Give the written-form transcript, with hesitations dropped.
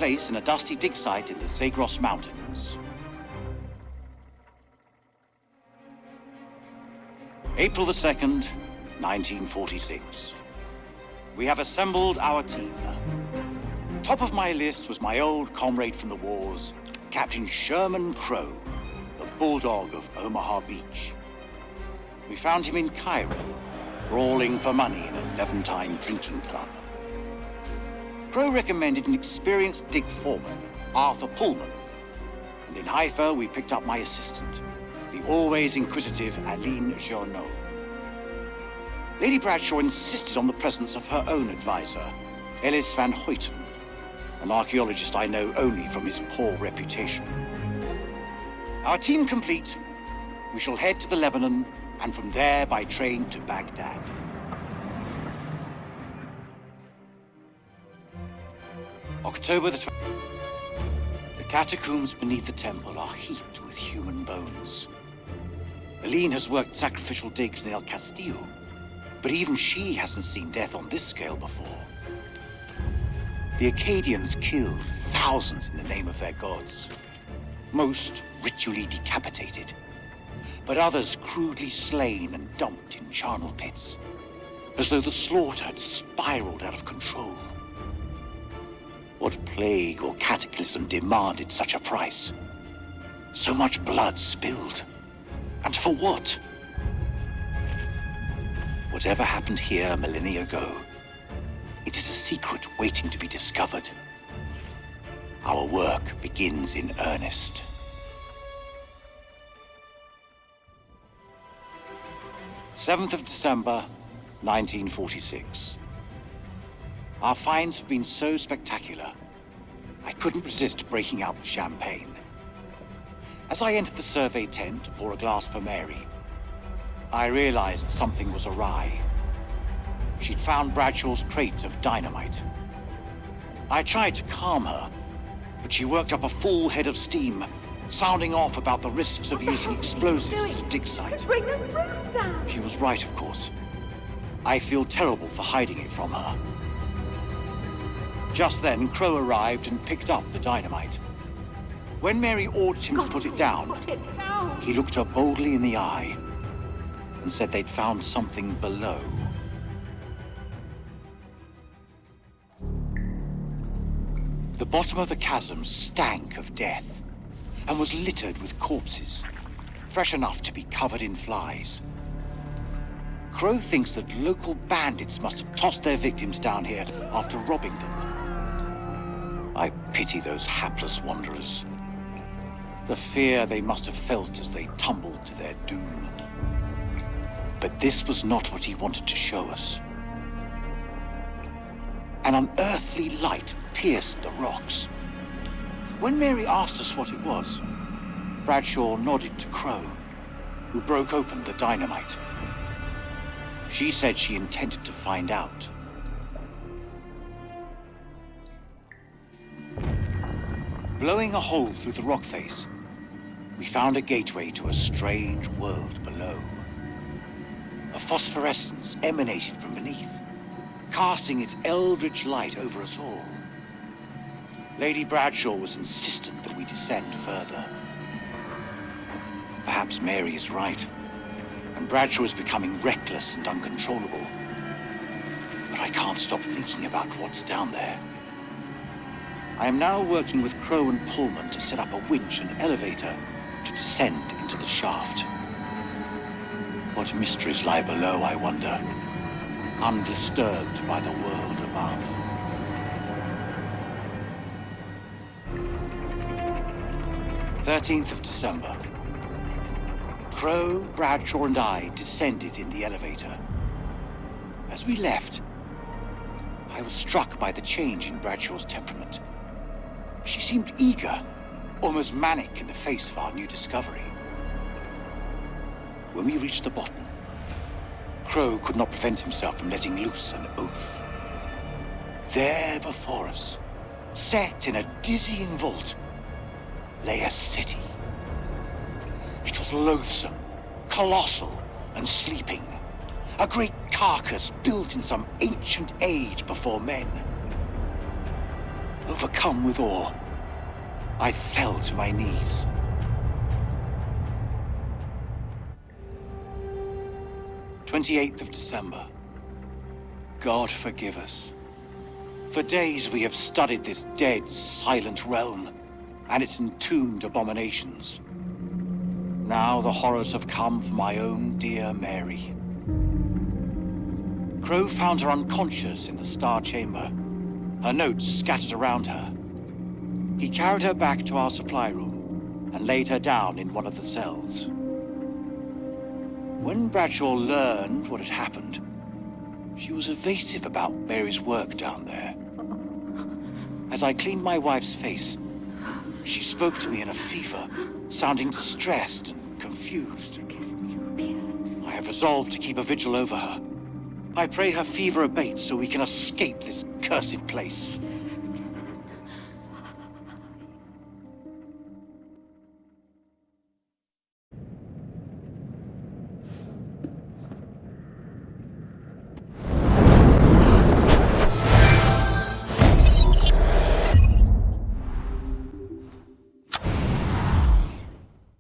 place in a dusty dig site in the Zagros Mountains. April the 2nd, 1946. We have assembled our team. Top of my list was my old comrade from the wars, Captain Sherman Crow, the bulldog of Omaha Beach. We found him in Cairo, brawling for money in a Levantine drinking club. Crow recommended an experienced dig foreman, Arthur Pullman, and in Haifa we picked up my assistant, the always inquisitive Aline Journeau. Lady Bradshaw insisted on the presence of her own advisor, Ellis van Hoyten, an archaeologist I know only from his poor reputation. Our team complete, we shall head to the Lebanon and from there by train to Baghdad. October the 20th. The catacombs beneath the temple are heaped with human bones. Aline has worked sacrificial digs in El Castillo, but even she hasn't seen death on this scale before. The Akkadians killed thousands in the name of their gods, most ritually decapitated, but others crudely slain and dumped in charnel pits, as though the slaughter had spiraled out of control. What plague or cataclysm demanded such a price? So much blood spilled. And for what? Whatever happened here millennia ago, it is a secret waiting to be discovered. Our work begins in earnest. December 7th, 1946. Our finds have been so spectacular, I couldn't resist breaking out the champagne. As I entered the survey tent to pour a glass for Mary, I realized something was awry. She'd found Bradshaw's crate of dynamite. I tried to calm her, but she worked up a full head of steam, sounding off about the risks of using explosives at a dig site. Bring the roof down. She was right, of course. I feel terrible for hiding it from her. Just then, Crow arrived and picked up the dynamite. When Mary ordered him to put it down, he looked her boldly in the eye and said they'd found something below. The bottom of the chasm stank of death and was littered with corpses, fresh enough to be covered in flies. Crow thinks that local bandits must have tossed their victims down here after robbing them. I pity those hapless wanderers. The fear they must have felt as they tumbled to their doom. But this was not what he wanted to show us. An unearthly light pierced the rocks. When Mary asked us what it was, Bradshaw nodded to Crow, who broke open the dynamite. She said she intended to find out. Blowing a hole through the rock face, we found a gateway to a strange world below. A phosphorescence emanated from beneath, casting its eldritch light over us all. Lady Bradshaw was insistent that we descend further. Perhaps Mary is right, and Bradshaw is becoming reckless and uncontrollable. But I can't stop thinking about what's down there. I am now working with Crow and Pullman to set up a winch and elevator to descend into the shaft. What mysteries lie below, I wonder, undisturbed by the world above. December 13th. Crow, Bradshaw, and I descended in the elevator. As we left, I was struck by the change in Bradshaw's temperament. She seemed eager, almost manic in the face of our new discovery. When we reached the bottom, Crow could not prevent himself from letting loose an oath. There before us, set in a dizzying vault, lay a city. It was loathsome, colossal, and sleeping. A great carcass built in some ancient age before men. Overcome with awe, I fell to my knees. December 28th. God forgive us. For days we have studied this dead, silent realm and its entombed abominations. Now the horrors have come for my own dear Mary. Crow found her unconscious in the Star Chamber, her notes scattered around her. He carried her back to our supply room and laid her down in one of the cells. When Bradshaw learned what had happened, she was evasive about Mary's work down there. As I cleaned my wife's face, she spoke to me in a fever, sounding distressed and confused. I have resolved to keep a vigil over her. I pray her fever abates so we can escape this cursed place.